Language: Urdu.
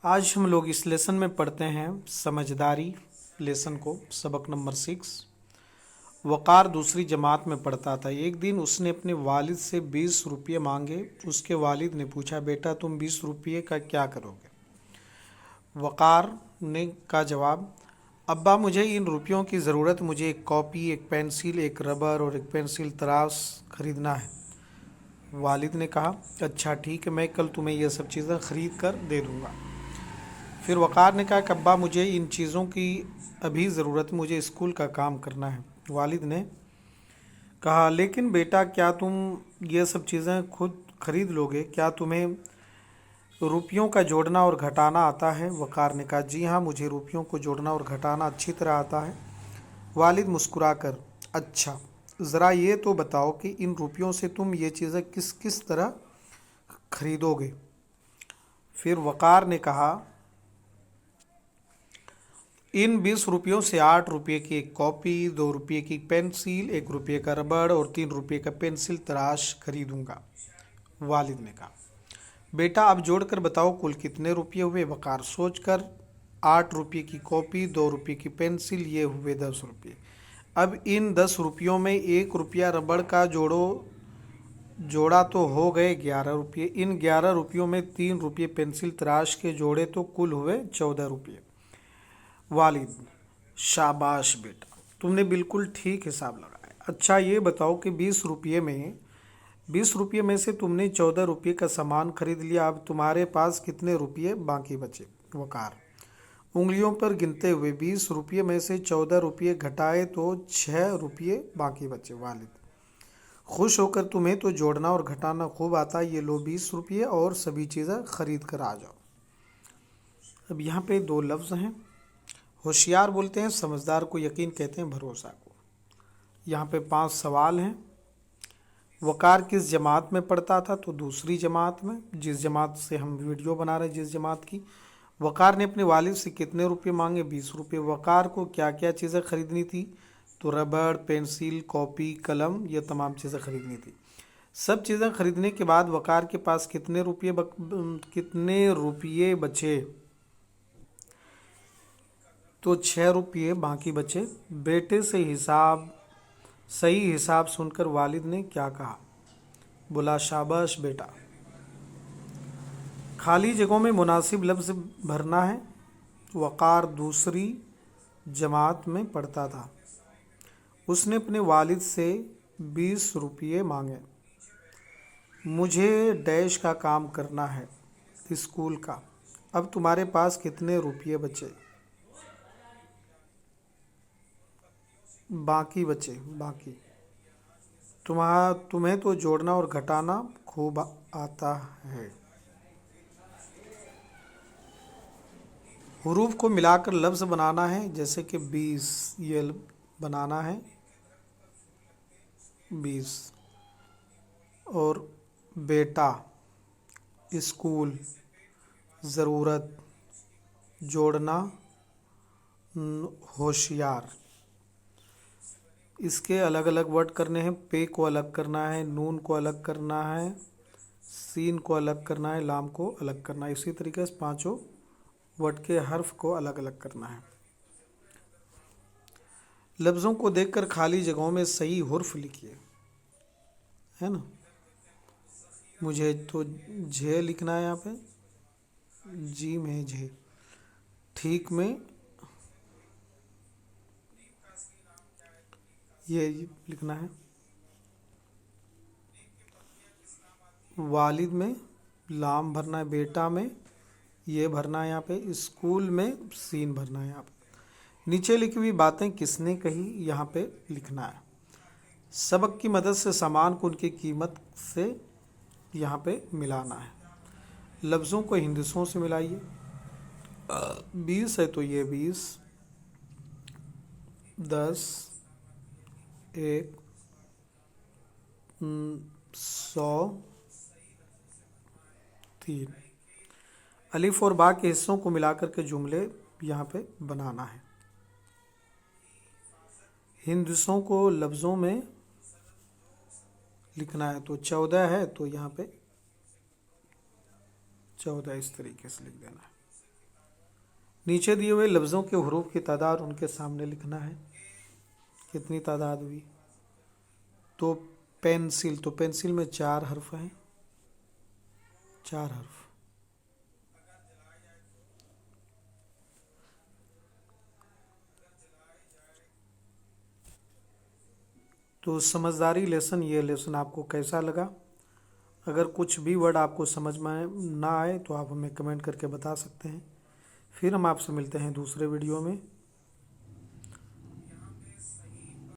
آج ہم لوگ اس لیسن میں پڑھتے ہیں سمجھداری لیسن کو، سبق نمبر 6۔ وقار دوسری جماعت میں پڑھتا تھا۔ ایک دن اس نے اپنے والد سے 20 روپے مانگے۔ اس کے والد نے پوچھا، بیٹا تم 20 روپے کا کیا کرو گے؟ وقار نے کا جواب، ابا مجھے ان روپیوں کی ضرورت، مجھے ایک کاپی، ایک پینسل، ایک ربر اور ایک پنسل تراش خریدنا ہے۔ والد نے کہا، اچھا ٹھیک ہے، میں کل تمہیں یہ سب چیزیں خرید کر دے دوں گا۔ پھر وقار نے کہا کہ ابا مجھے ان چیزوں کی ابھی ضرورت، مجھے اسکول کا کام کرنا ہے۔ والد نے کہا، لیکن بیٹا کیا تم یہ سب چیزیں خود خرید لو گے؟ کیا تمہیں روپیوں کا جوڑنا اور گھٹانا آتا ہے؟ وقار نے کہا، جی ہاں، مجھے روپیوں کو جوڑنا اور گھٹانا اچھی طرح آتا ہے۔ والد مسکرا کر، اچھا ذرا یہ تو بتاؤ کہ ان روپیوں سے تم یہ چیزیں کس کس طرح خریدو گے؟ پھر وقار نے کہا، ان 20 روپیوں سے 8 روپے کی ایک کاپی، 2 روپے کی پینسل، 1 روپے کا ربڑ اور 3 روپے کا پنسل تراش خریدوں گا۔ والد نے کہا، بیٹا اب جوڑ کر بتاؤ کل کتنے روپے ہوئے؟ وقار سوچ کر، 8 روپے کی کاپی، 2 روپے کی پینسل، یہ ہوئے 10 روپے۔ اب ان 10 روپیوں میں 1 روپیہ ربڑ کا جوڑا تو ہو گئے 11 روپے۔ ان 11 روپیوں میں 3 روپے پنسل تراش کے جوڑے تو کل ہوئے 14 روپے۔ والد، شاباش بیٹا، تم نے بالکل ٹھیک حساب لگایا۔ اچھا یہ بتاؤ کہ 20 روپے میں سے تم نے 14 روپے کا سامان خرید لیا، اب تمہارے پاس کتنے روپے باقی بچے؟ وقار انگلیوں پر گنتے ہوئے، 20 روپے میں سے 14 روپے گھٹائے تو 6 روپے باقی بچے۔ والد خوش ہو کر، تمہیں تو جوڑنا اور گھٹانا خوب آتا، یہ لو 20 روپے اور سبھی چیزیں خرید کر آ جاؤ۔ اب یہاں پہ 2 لفظ ہیں، ہوشیار بولتے ہیں سمجھدار کو، یقین کہتے ہیں بھروسہ کو۔ یہاں پہ 5 سوال ہیں۔ وقار کس جماعت میں پڑھتا تھا؟ تو دوسری جماعت میں، جس جماعت سے ہم ویڈیو بنا رہے ہیں، جس جماعت کی۔ وقار نے اپنے والد سے کتنے روپے مانگے؟ 20 روپے۔ وقار کو کیا کیا چیزیں خریدنی تھی؟ تو ربڑ، پینسل، کاپی، قلم، یہ تمام چیزیں خریدنی تھی۔ سب چیزیں خریدنے کے بعد وقار کے پاس کتنے روپے بچے؟ تو 6 روپے باقی بچے۔ بیٹے سے صحیح حساب سن کر والد نے کیا کہا؟ بولا، شاباش بیٹا۔ خالی جگہوں میں مناسب لفظ بھرنا ہے۔ وقار دوسری جماعت میں پڑھتا تھا۔ اس نے اپنے والد سے 20 روپے مانگے۔ مجھے ڈیش کا کام کرنا ہے، اسکول کا۔ اب تمہارے پاس کتنے روپے بچے؟ باقی بچے۔ تمہیں تو جوڑنا اور گھٹانا خوب آتا ہے۔ حروف کو ملا کر لفظ بنانا ہے، جیسے کہ 20، یہ بنانا ہے 20، اور بیٹا، اسکول، ضرورت، جوڑنا، ہوشیار۔ اس کے الگ الگ ورڈ کرنے ہیں، پے کو الگ کرنا ہے، نون کو الگ کرنا ہے، سین کو الگ کرنا ہے، لام کو الگ کرنا ہے۔ اسی طریقے سے 5 ورڈ کے حرف کو الگ الگ کرنا ہے۔ لفظوں کو دیکھ کر خالی جگہوں میں صحیح حرف لکھیے، ہے نا۔ مجھے تو جھے لکھنا ہے یہاں پہ، جی میں جھے، ٹھیک میں یہ لکھنا ہے، والد میں لام بھرنا ہے، بیٹا میں یہ بھرنا ہے یہاں پہ، اسکول میں سین بھرنا ہے یہاں پہ۔ نیچے لکھی ہوئی باتیں کس نے کہی، یہاں پہ لکھنا ہے۔ سبق کی مدد سے سامان کو ان کی قیمت سے یہاں پہ ملانا ہے۔ لفظوں کو ہندسوں سے ملائیے۔ 20 ہے تو یہ 20، 10، 1، 100، 3۔ الف اور با کے حصوں کو ملا کر کے جملے یہاں پہ بنانا ہے۔ ہندسوں کو لفظوں میں لکھنا ہے، تو 14 ہے تو یہاں پہ 14 اس طریقے سے لکھ دینا ہے۔ نیچے دیے ہوئے لفظوں کے حروف کی تعداد ان کے سامنے لکھنا ہے. کتنی تعداد ہوئی؟ تو پینسل میں 4 حرف ہیں. 4 حرف. تو سمجھداری لیسن، یہ لیسن آپ کو کیسا لگا؟ اگر کچھ بھی ورڈ آپ کو سمجھ میں نہ آئے تو آپ ہمیں کمنٹ کر کے بتا سکتے ہیں. پھر ہم آپ سے ملتے ہیں دوسرے ویڈیو میں.